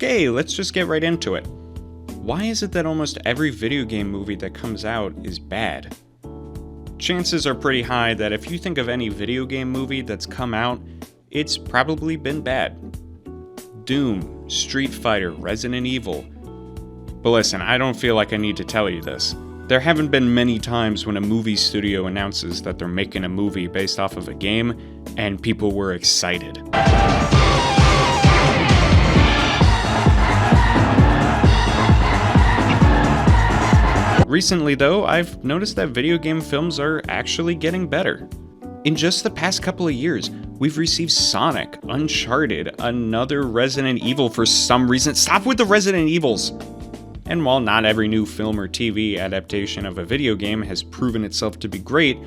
Okay, let's just get right into it. Why is it that almost every video game movie that comes out is bad? Chances are pretty high that if you think of any video game movie that's come out, it's probably been bad. Doom, Street Fighter, Resident Evil. But listen, I don't feel like I need to tell you this. There haven't been many times when a movie studio announces that they're making a movie based off of a game, and people were excited. Recently though, I've noticed that video game films are actually getting better. In just the past couple of years, we've received Sonic, Uncharted, another Resident Evil for some reason. Stop with the Resident Evils! And while not every new film or TV adaptation of a video game has proven itself to be great,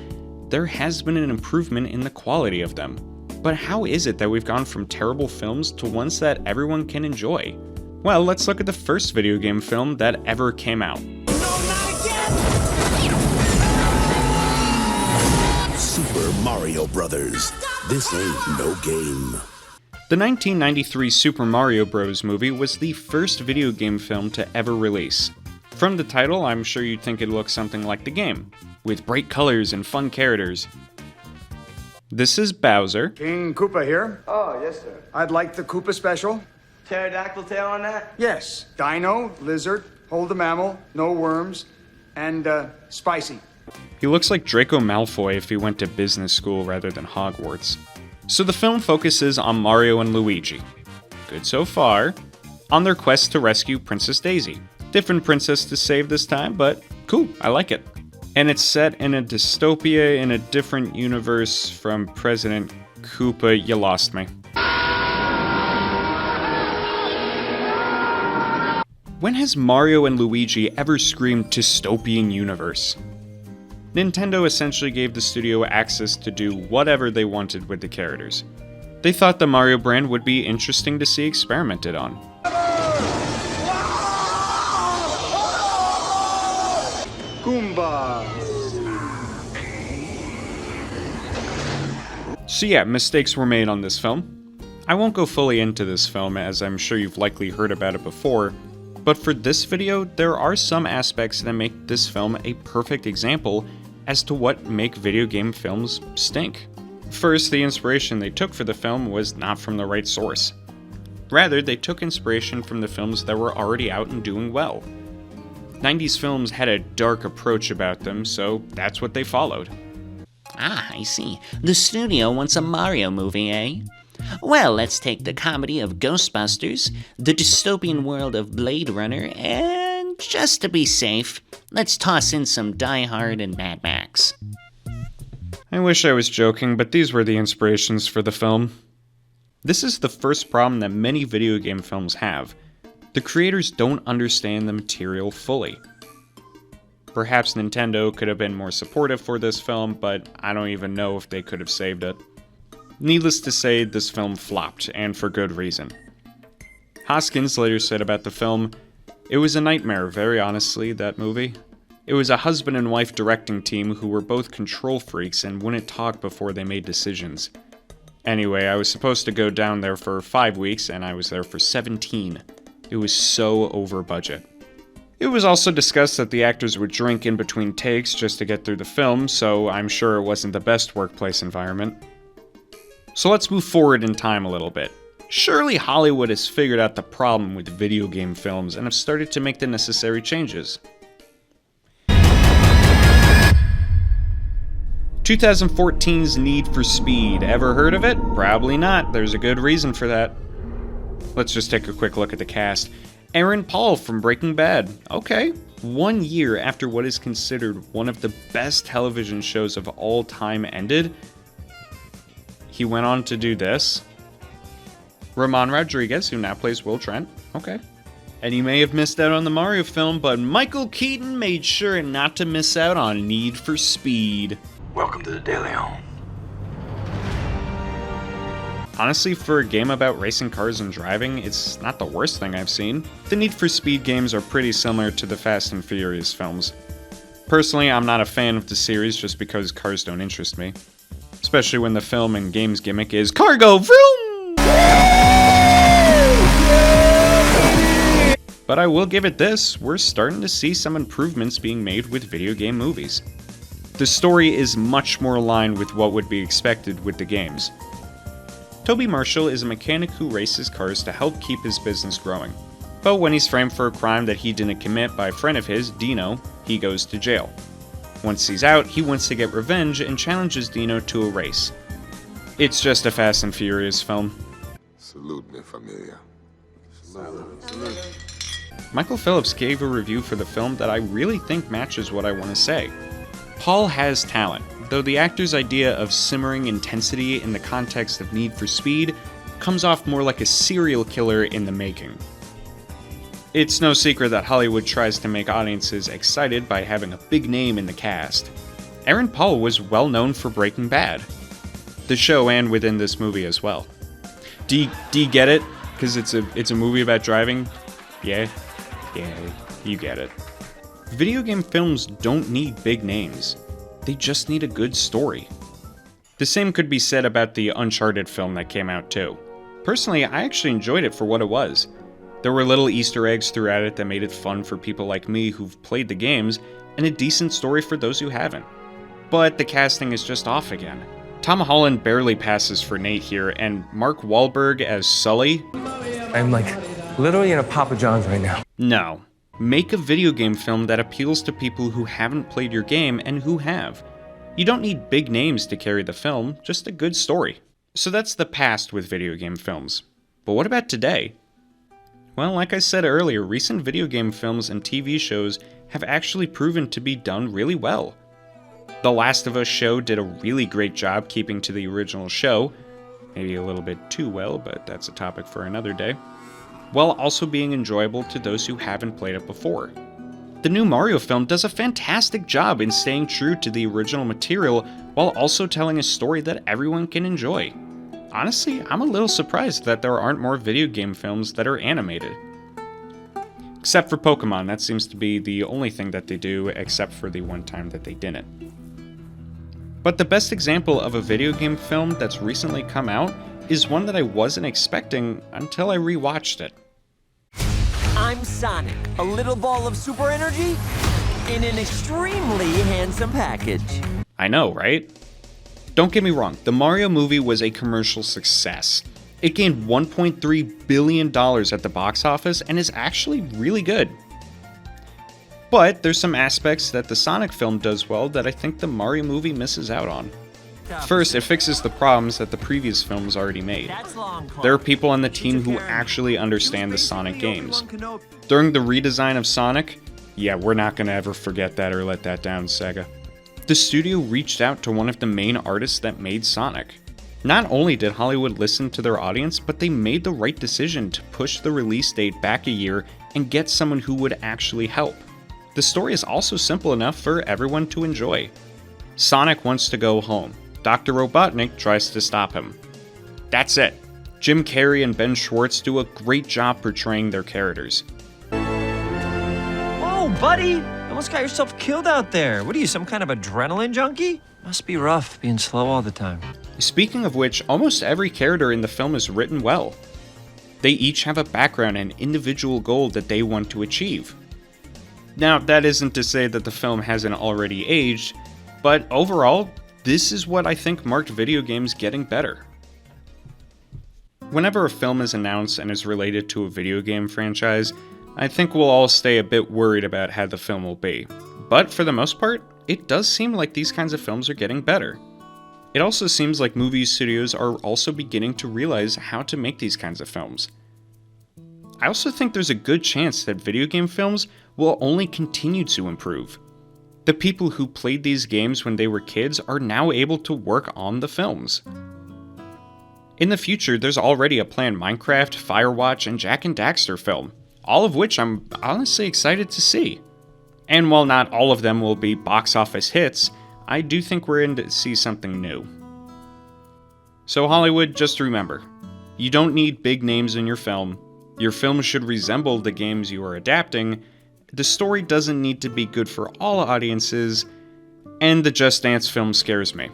there has been an improvement in the quality of them. But how is it that we've gone from terrible films to ones that everyone can enjoy? Well, let's look at the first video game film that ever came out. Super Mario Brothers. This ain't no game. The 1993 Super Mario Bros. Movie was the first video game film to ever release. From the title, I'm sure you'd think it looked something like the game, with bright colors and fun characters. This is Bowser. King Koopa here. Oh, yes, sir. I'd like the Koopa special. Pterodactyl tail on that? Yes. Dino, lizard, hold a mammal, no worms, and spicy. He looks like Draco Malfoy if he went to business school rather than Hogwarts. So the film focuses on Mario and Luigi, good so far, on their quest to rescue Princess Daisy. Different princess to save this time, but cool, I like it. And it's set in a dystopia in a different universe from President Koopa. You lost me. When has Mario and Luigi ever screamed dystopian universe? Nintendo essentially gave the studio access to do whatever they wanted with the characters. They thought the Mario brand would be interesting to see experimented on. Goomba. So yeah, mistakes were made on this film. I won't go fully into this film as I'm sure you've likely heard about it before, but for this video, there are some aspects that make this film a perfect example as to what make video game films stink. First, the inspiration they took for the film was not from the right source. Rather, they took inspiration from the films that were already out and doing well. 90s films had a dark approach about them, so that's what they followed. Ah, I see. The studio wants a Mario movie, eh? Well, let's take the comedy of Ghostbusters, the dystopian world of Blade Runner, and just to be safe, let's toss in some Die Hard and Mad Max. I wish I was joking, but these were the inspirations for the film. This is the first problem that many video game films have. The creators don't understand the material fully. Perhaps Nintendo could have been more supportive for this film, but I don't even know if they could have saved it. Needless to say, this film flopped, and for good reason. Hoskins later said about the film, "It was a nightmare, very honestly, that movie. It was a husband and wife directing team who were both control freaks and wouldn't talk before they made decisions. Anyway, I was supposed to go down there for 5 weeks, and I was there for 17. It was so over budget." It was also discussed that the actors would drink in between takes just to get through the film, so I'm sure it wasn't the best workplace environment. So let's move forward in time a little bit. Surely Hollywood has figured out the problem with video game films and have started to make the necessary changes. 2014's Need for Speed. Ever heard of it? Probably not. There's a good reason for that. Let's just take a quick look at the cast. Aaron Paul from Breaking Bad. Okay. 1 year after what is considered one of the best television shows of all time ended, he went on to do this. Ramon Rodriguez, who now plays Will Trent. Okay. And you may have missed out on the Mario film, but Michael Keaton made sure not to miss out on Need for Speed. Welcome to the De Leon. Honestly, for a game about racing cars and driving, it's not the worst thing I've seen. The Need for Speed games are pretty similar to the Fast and Furious films. Personally, I'm not a fan of the series just because cars don't interest me. Especially when the film and game's gimmick is cargo vroom! But I will give it this, we're starting to see some improvements being made with video game movies. The story is much more aligned with what would be expected with the games. Toby Marshall is a mechanic who races cars to help keep his business growing. But when he's framed for a crime that he didn't commit by a friend of his, Dino, he goes to jail. Once he's out, he wants to get revenge and challenges Dino to a race. It's just a Fast and Furious film. Salute me, familia. Salute. Michael Phillips gave a review for the film that I really think matches what I want to say. Paul has talent, though the actor's idea of simmering intensity in the context of Need for Speed comes off more like a serial killer in the making. It's no secret that Hollywood tries to make audiences excited by having a big name in the cast. Aaron Paul was well known for Breaking Bad, the show and within this movie as well. Do you get it? Because it's a movie about driving? Yeah, you get it. Video game films don't need big names. They just need a good story. The same could be said about the Uncharted film that came out too. Personally, I actually enjoyed it for what it was. There were little Easter eggs throughout it that made it fun for people like me who've played the games, and a decent story for those who haven't. But the casting is just off again. Tom Holland barely passes for Nate here, and Mark Wahlberg as Sully? I'm literally in a Papa John's right now. No. Make a video game film that appeals to people who haven't played your game and who have. You don't need big names to carry the film, just a good story. So that's the past with video game films. But what about today? Well, like I said earlier, recent video game films and TV shows have actually proven to be done really well. The Last of Us show did a really great job keeping to the original show, maybe a little bit too well, but that's a topic for another day, while also being enjoyable to those who haven't played it before. The new Mario film does a fantastic job in staying true to the original material while also telling a story that everyone can enjoy. Honestly, I'm a little surprised that there aren't more video game films that are animated. Except for Pokemon, that seems to be the only thing that they do, except for the one time that they didn't. But the best example of a video game film that's recently come out is one that I wasn't expecting until I rewatched it. I'm Sonic, a little ball of super energy in an extremely handsome package. I know, right? Don't get me wrong, the Mario movie was a commercial success. It gained $1.3 billion at the box office and is actually really good. But there's some aspects that the Sonic film does well that I think the Mario movie misses out on. First, it fixes the problems that the previous films already made. There are people on the team who actually understand the Sonic games. During the redesign of Sonic, yeah, we're not gonna ever forget that or let that down, Sega. The studio reached out to one of the main artists that made Sonic. Not only did Hollywood listen to their audience, but they made the right decision to push the release date back a year and get someone who would actually help. The story is also simple enough for everyone to enjoy. Sonic wants to go home. Dr. Robotnik tries to stop him. That's it. Jim Carrey and Ben Schwartz do a great job portraying their characters. Whoa, buddy! You almost got yourself killed out there. What are you, some kind of adrenaline junkie? Must be rough being slow all the time. Speaking of which, almost every character in the film is written well. They each have a background and individual goal that they want to achieve. Now, that isn't to say that the film hasn't already aged, but overall, this is what I think marked video games getting better. Whenever a film is announced and is related to a video game franchise, I think we'll all stay a bit worried about how the film will be. But for the most part, it does seem like these kinds of films are getting better. It also seems like movie studios are also beginning to realize how to make these kinds of films. I also think there's a good chance that video game films will only continue to improve. The people who played these games when they were kids are now able to work on the films. In the future, there's already a planned Minecraft, Firewatch, and Jak and Daxter film, all of which I'm honestly excited to see. And while not all of them will be box office hits, I do think we're in to see something new. So Hollywood, just remember, you don't need big names in your film. Your film should resemble the games you are adapting. The story doesn't need to be good for all audiences, and the Just Dance film scares me.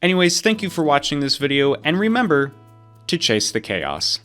Anyways, thank you for watching this video, and remember to chase the chaos.